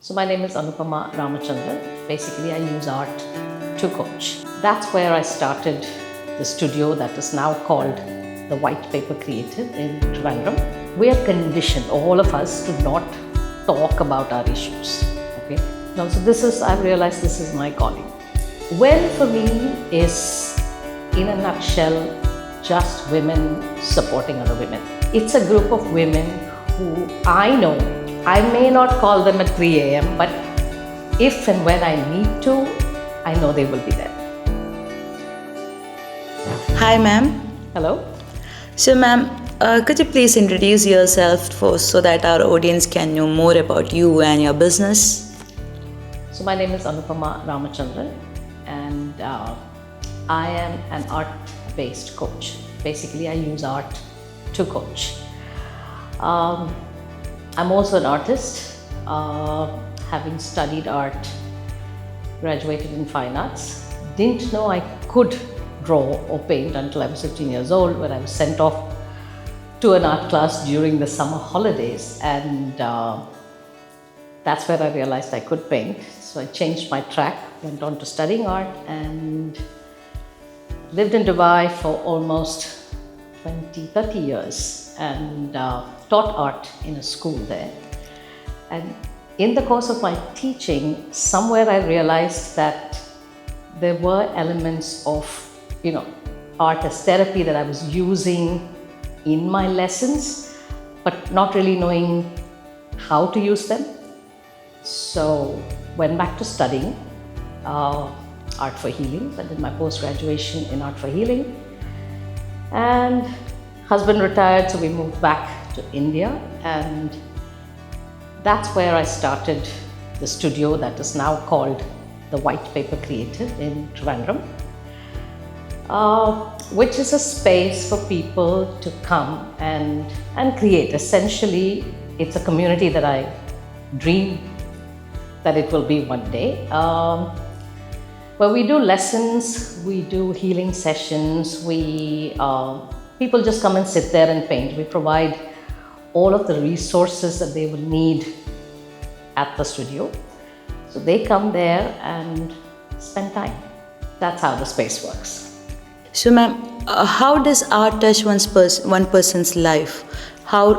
So my name is Anupama Ramachandran. Basically, I use art to coach. That's where I started the studio that is now called the White Paper Creative in Trivandrum. We are conditioned, all of us, to not talk about our issues. Okay. Now, so I've realized this is my calling. Well, for me, is in a nutshell, just women supporting other women. It's a group of women who I know. I may not call them at 3 a.m., but if and when I need to, I know they will be there. Hi, ma'am. Hello. So, ma'am, could you please introduce yourself so that our audience can know more about you and your business? So my name is Anupama Ramachandran, and I am an art-based coach. Basically, I use art to coach. I'm also an artist, having studied art, graduated in fine arts. Didn't know I could draw or paint until I was 15 years old, when I was sent off to an art class during the summer holidays, and that's where I realized I could paint. So I changed my track, went on to studying art, and lived in Dubai for almost 30 years, and taught art in a school there. And in the course of my teaching, somewhere I realized that there were elements of, art as therapy that I was using in my lessons, but not really knowing how to use them. So went back to studying art for healing. I did my post-graduation in art for healing, and husband retired, so we moved back to India, and that's where I started the studio that is now called the White Paper Creative in Trivandrum, which is a space for people to come and create. Essentially, it's a community that I dream that it will be one day, where we do lessons, we do healing sessions, people just come and sit there and paint. We provide all of the resources that they will need at the studio. So they come there and spend time. That's how the space works. So, ma'am, how does art touch one person's life? How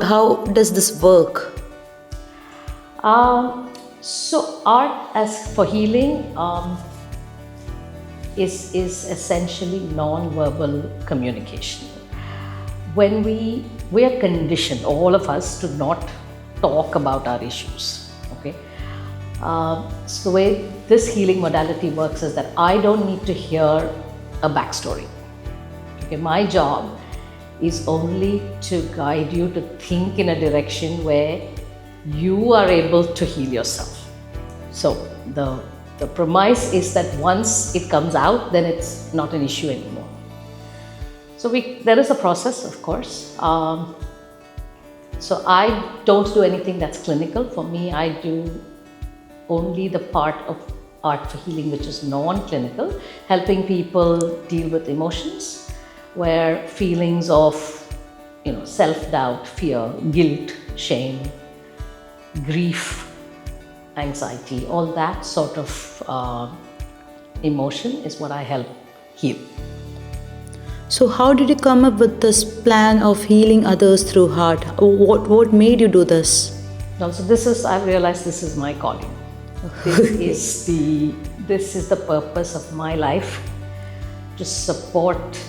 does this work? So art as for healing is essentially non-verbal communication. When we are conditioned, all of us, to not talk about our issues. Okay. So the way this healing modality works is that I don't need to hear a backstory. Okay. My job is only to guide you to think in a direction where you are able to heal yourself. So the premise is that once it comes out, then it's not an issue anymore. So there is a process, of course. So I don't do anything that's clinical. For me, I do only the part of art for healing which is non-clinical, helping people deal with emotions, where feelings of self-doubt, fear, guilt, shame, grief, anxiety, all that sort of emotion is what I help heal. So how did you come up with this plan of healing others through art? What made you do this? No, so I've realized this is my calling. This is the purpose of my life, to support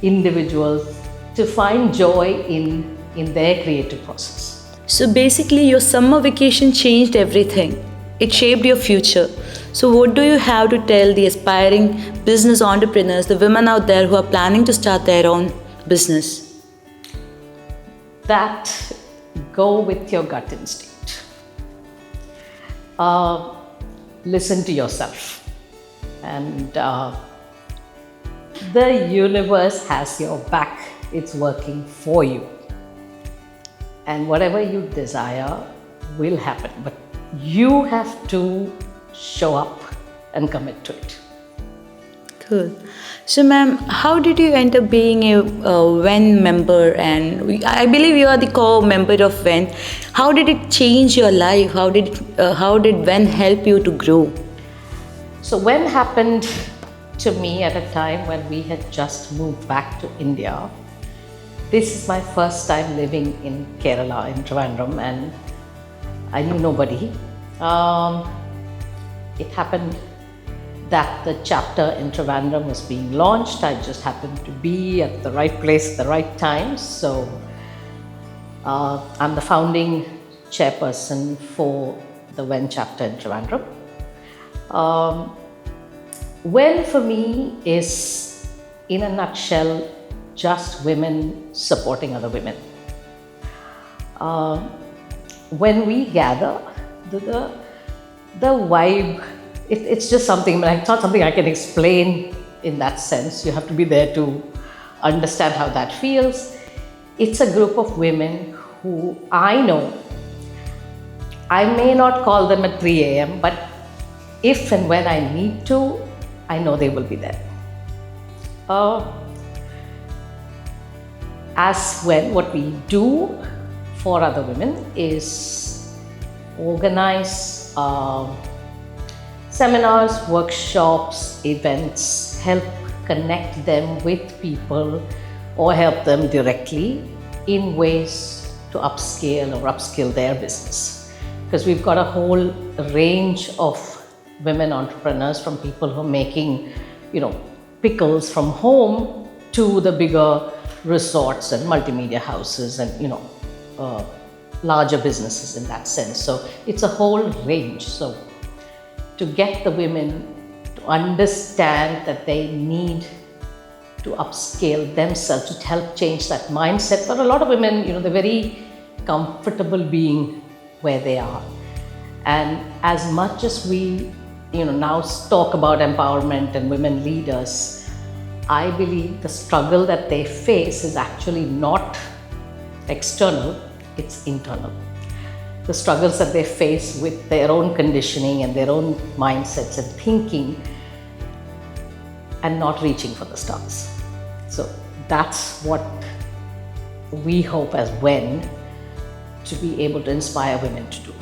individuals to find joy in their creative process. So basically, your summer vacation changed everything. It shaped your future. So what do you have to tell the aspiring business entrepreneurs, the women out there who are planning to start their own business? That go with your gut instinct. Listen to yourself. And the universe has your back. It's working for you. And whatever you desire will happen. But you have to show up and commit to it. Cool. So, ma'am, how did you end up being a WEN member? And I believe you are the co-member of WEN. How did it change your life? How did WEN help you to grow? So when happened to me at a time when we had just moved back to India. This is my first time living in Kerala, in Trivandrum, and I knew nobody. It happened that the chapter in Trivandrum was being launched. I just happened to be at the right place at the right time. So I'm the founding chairperson for the WEN chapter in Trivandrum. WEN for me is, in a nutshell, just women supporting other women. When we gather, the vibe, it's just something, it's not something I can explain in that sense. You have to be there to understand how that feels. It's a group of women who I know. I may not call them at 3 a.m., but if and when I need to, I know they will be there. As when what we do for other women is organize seminars, workshops, events, help connect them with people or help them directly in ways to upskill their business. Because we've got a whole range of women entrepreneurs, from people who are making, pickles from home to the bigger resorts and multimedia houses and, larger businesses in that sense. So it's a whole range. So to get the women to understand that they need to upscale themselves, to help change that mindset. For a lot of women, they're very comfortable being where they are. And as much as we, now talk about empowerment and women leaders, I believe the struggle that they face is actually not external, it's internal. The struggles that they face with their own conditioning and their own mindsets and thinking and not reaching for the stars. So that's what we hope as WEN to be able to inspire women to do.